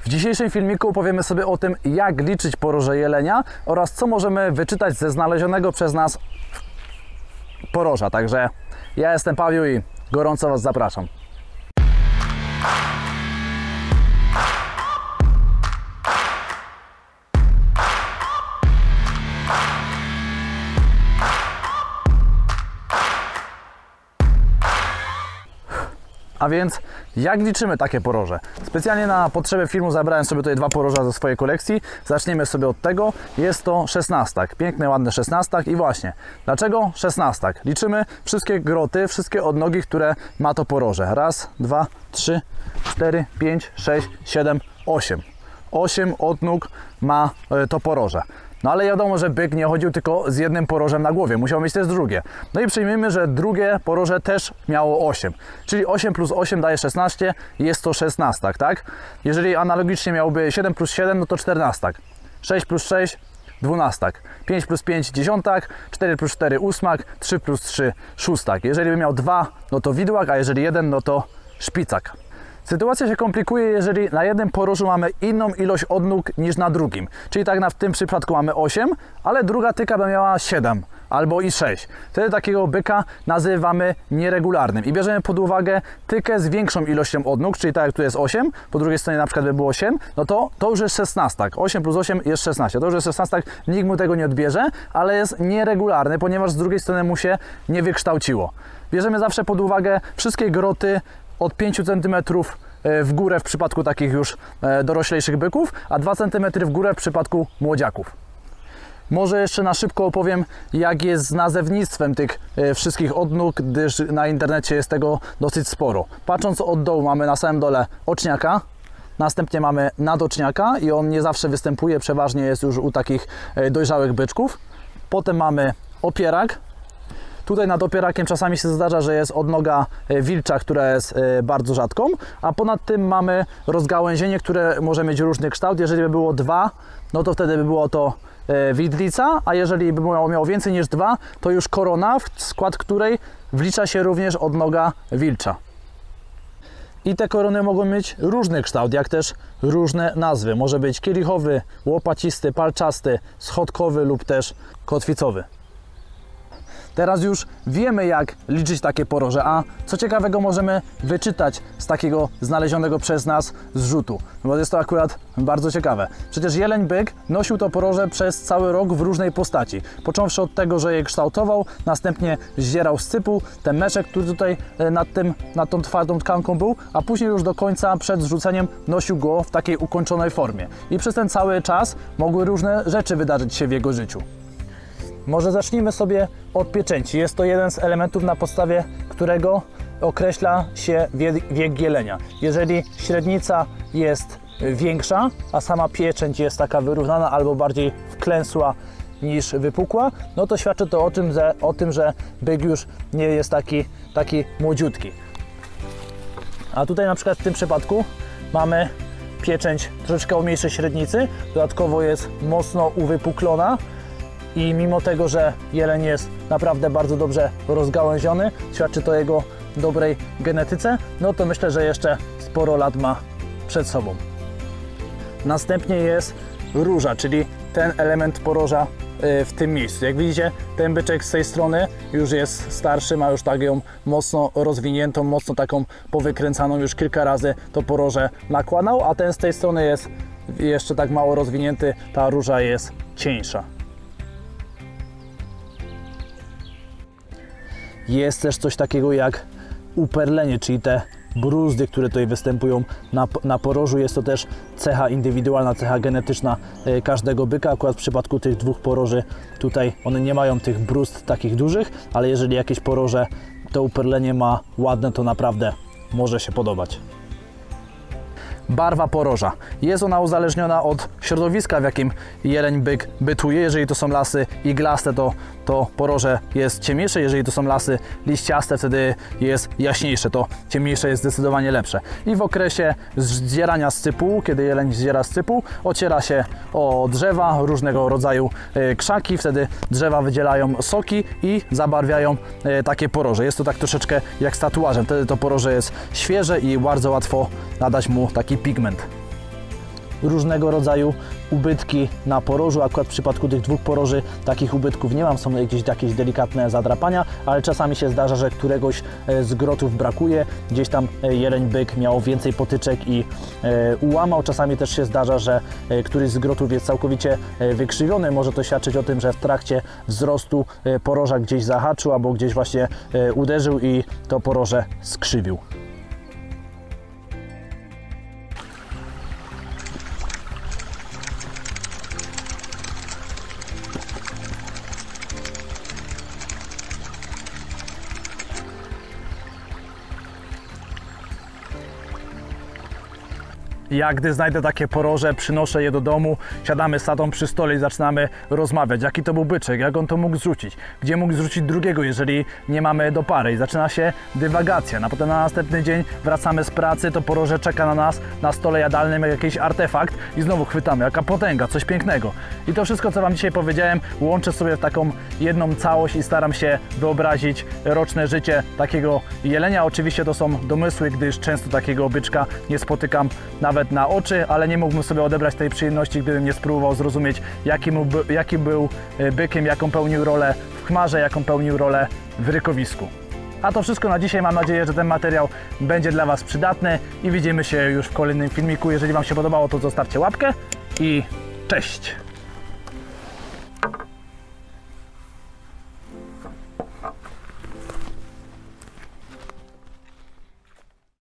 W dzisiejszym filmiku opowiemy sobie o tym, jak liczyć poroże jelenia oraz co możemy wyczytać ze znalezionego przez nas poroża. Także ja jestem Paweł i gorąco Was zapraszam. A więc jak liczymy takie poroże? Specjalnie na potrzeby filmu zabrałem sobie tutaj dwa poroża ze swojej kolekcji. Zaczniemy sobie od tego. Jest to szesnastak. Piękny, ładny szesnastak. I właśnie, dlaczego szesnastak? Liczymy wszystkie groty, wszystkie odnogi, które ma to poroże. Raz, dwa, trzy, 4, 5, 6, 7, 8. 8 odnóg ma to poroże. No ale wiadomo, że byk nie chodził tylko z jednym porożem na głowie, musiał mieć też drugie. No i przyjmijmy, że drugie poroże też miało 8, czyli 8 plus 8 daje 16, jest to szesnastak, tak? Jeżeli analogicznie miałby 7 plus 7, no to 14. 6 plus 6, 12. 5 plus 5, 10. 4 plus 4, 8. 3 plus 3, 6. Jeżeli by miał 2, no to widłak, a jeżeli 1, no to szpicak. Sytuacja się komplikuje, jeżeli na jednym porożu mamy inną ilość odnóg niż na drugim. Czyli tak w tym przypadku mamy 8, ale druga tyka by miała 7 albo i 6. Wtedy takiego byka nazywamy nieregularnym i bierzemy pod uwagę tykę z większą ilością odnóg, czyli tak jak tu jest 8, po drugiej stronie na przykład by było 8, no to już jest 16. 8 plus 8 jest 16. To już jest 16, nikt mu tego nie odbierze, ale jest nieregularny, ponieważ z drugiej strony mu się nie wykształciło. Bierzemy zawsze pod uwagę wszystkie groty od 5 cm w górę w przypadku takich już doroślejszych byków, a 2 cm w górę w przypadku młodziaków. Może jeszcze na szybko opowiem, jak jest z nazewnictwem tych wszystkich odnóg, gdyż na internecie jest tego dosyć sporo. Patrząc od dołu, mamy na samym dole oczniaka, następnie mamy nadoczniaka i on nie zawsze występuje, przeważnie jest już u takich dojrzałych byczków. Potem mamy opierak. Tutaj nad opierakiem czasami się zdarza, że jest odnoga wilcza, która jest bardzo rzadką, a ponad tym mamy rozgałęzienie, które może mieć różny kształt. Jeżeli by było 2, no to wtedy by było to widlica, a jeżeli by miało więcej niż 2, to już korona, w skład której wlicza się również odnoga wilcza. I te korony mogą mieć różny kształt, jak też różne nazwy. Może być kielichowy, łopacisty, palczasty, schodkowy lub też kotwicowy. Teraz już wiemy, jak liczyć takie poroże, a co ciekawego możemy wyczytać z takiego znalezionego przez nas zrzutu, bo jest to akurat bardzo ciekawe. Przecież jeleń byk nosił to poroże przez cały rok w różnej postaci. Począwszy od tego, że je kształtował, następnie zdzierał z cypu ten meszek, który tutaj nad tą twardą tkanką był, a później już do końca przed zrzuceniem nosił go w takiej ukończonej formie. I przez ten cały czas mogły różne rzeczy wydarzyć się w jego życiu. Może zacznijmy sobie od pieczęci. Jest to jeden z elementów, na podstawie którego określa się wiek jelenia. Jeżeli średnica jest większa, a sama pieczęć jest taka wyrównana albo bardziej wklęsła niż wypukła, no to świadczy to o tym, że byk już nie jest taki młodziutki. A tutaj na przykład w tym przypadku mamy pieczęć troszeczkę o mniejszej średnicy, dodatkowo jest mocno uwypuklona. I mimo tego, że jeleń jest naprawdę bardzo dobrze rozgałęziony, świadczy to o jego dobrej genetyce, no to myślę, że jeszcze sporo lat ma przed sobą. Następnie jest róża, czyli ten element poroża w tym miejscu. Jak widzicie, ten byczek z tej strony już jest starszy, ma już tak ją mocno rozwiniętą, mocno taką powykręcaną, już kilka razy to poroże nakładał, a ten z tej strony jest jeszcze tak mało rozwinięty, ta róża jest cieńsza. Jest też coś takiego jak uperlenie, czyli te bruzdy, które tutaj występują na porożu. Jest to też cecha indywidualna, cecha genetyczna każdego byka. Akurat w przypadku tych dwóch poroży tutaj one nie mają tych bruzd takich dużych, ale jeżeli jakieś poroże to uperlenie ma ładne, to naprawdę może się podobać. Barwa poroża. Jest ona uzależniona od środowiska, w jakim jeleń byk bytuje. Jeżeli to są lasy iglaste, to poroże jest ciemniejsze. Jeżeli to są lasy liściaste, wtedy jest jaśniejsze. To ciemniejsze jest zdecydowanie lepsze. I w okresie zdzierania z cypu, kiedy jeleń zdziera z cypu, ociera się o drzewa, różnego rodzaju krzaki. Wtedy drzewa wydzielają soki i zabarwiają takie poroże. Jest to tak troszeczkę jak z tatuażem. Wtedy to poroże jest świeże i bardzo łatwo nadać mu taki pigment. różnego rodzaju ubytki na porożu. Akurat w przypadku tych dwóch poroży takich ubytków nie mam, są gdzieś jakieś delikatne zadrapania, ale czasami się zdarza, że któregoś z grotów brakuje. Gdzieś tam jeleń byk miał więcej potyczek i ułamał. Czasami też się zdarza, że któryś z grotów jest całkowicie wykrzywiony. Może to świadczyć o tym, że w trakcie wzrostu poroża gdzieś zahaczył albo gdzieś właśnie uderzył i to poroże skrzywił. Ja gdy znajdę takie poroże, przynoszę je do domu, siadamy z tatą przy stole i zaczynamy rozmawiać, jaki to był byczek, jak on to mógł zrzucić, gdzie mógł zrzucić drugiego, jeżeli nie mamy do pary. I zaczyna się dywagacja. A potem na następny dzień wracamy z pracy, to poroże czeka na nas na stole jadalnym jak jakiś artefakt i znowu chwytamy, jaka potęga, coś pięknego. I to wszystko, co Wam dzisiaj powiedziałem, łączę sobie w taką jedną całość i staram się wyobrazić roczne życie takiego jelenia. Oczywiście to są domysły, gdyż często takiego byczka nie spotykam nawet na oczy, ale nie mógłbym sobie odebrać tej przyjemności, gdybym nie spróbował zrozumieć, jaki był bykiem, jaką pełnił rolę w chmarze, jaką pełnił rolę w rykowisku. A to wszystko na dzisiaj. Mam nadzieję, że ten materiał będzie dla Was przydatny i widzimy się już w kolejnym filmiku. Jeżeli Wam się podobało, to zostawcie łapkę i cześć!